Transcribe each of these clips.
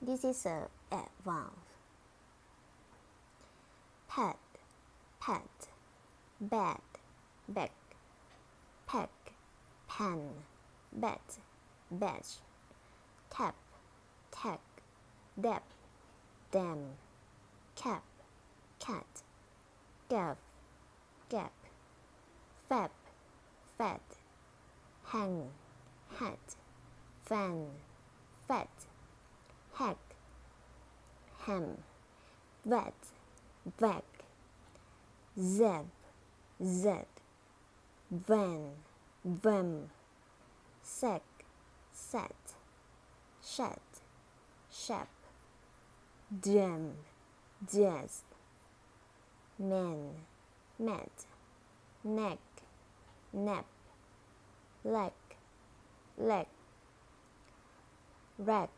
This is a vowel. Pet, pet, bed, bag, pack, pen, bet, badge, tap, tag, dab, dam, cap, cat, gaff, gap, fab, fat, hang, hat, fan, fat, hack, ham, vat, vac, zeb, zed, van, vam, sack, sat, shat, shap, jam, jazz, man, mat, neck, nap, leg, leg, rack,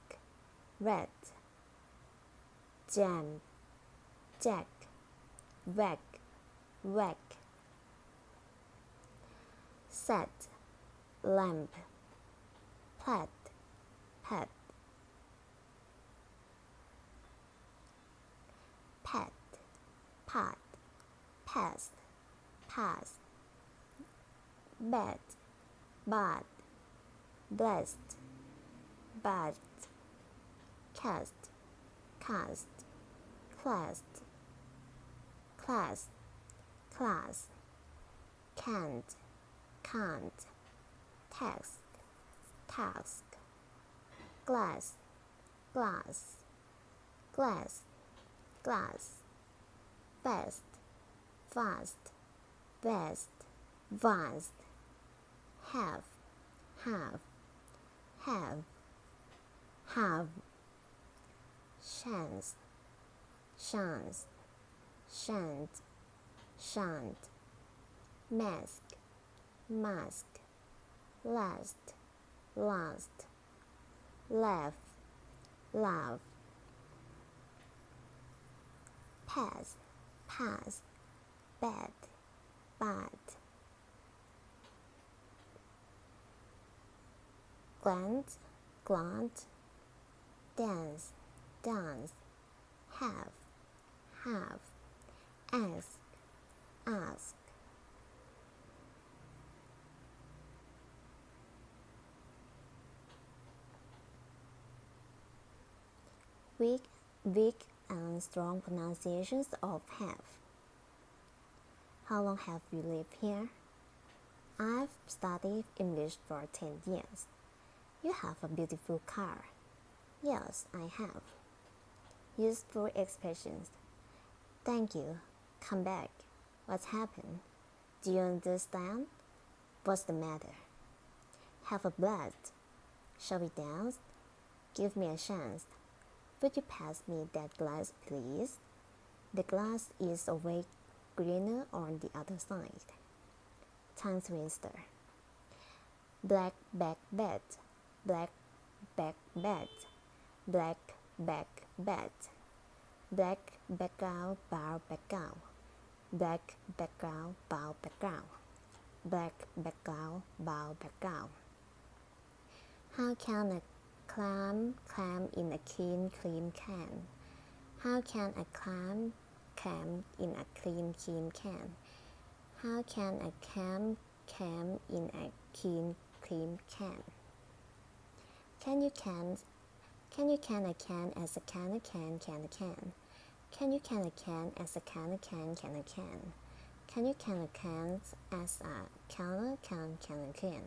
rat, jam, jack, whack, whack, set, lamp, plat, pat, pat, pot, past, past, bad, bad, blessed, bad, cast, cast, classed, class, class, can't, can't, task, task, glass, glass, glass, glass, fast, fast, vest, vast, have, have, chance, chance, shan't, shan't, mask, mask, last, last, laugh, laugh, pass, pass, bad, bad, glance, glance, dance, dance, have, ask, ask. Weak and strong pronunciations of have. How long have you lived here? I've studied English for 10 years. You have a beautiful car. Yes, I have. Useful expressions. Thank you. Come back. What's happened? Do you understand? What's the matter? Have a blast. Shall we dance? Give me a chance. Would you pass me that glass, please? The glass is away greener on the other side. Tongue twister. Black back bed. Black back bed. Black back bed. Black background bar background. Black background bar background. Black background bar background. How can a clam in a clean can? How can a clam in a clean can? How can a clam in a clean can? Can you can a can as a can a can a can? Can you can a can as a can a can a can? Can you can a can as a can a can a can?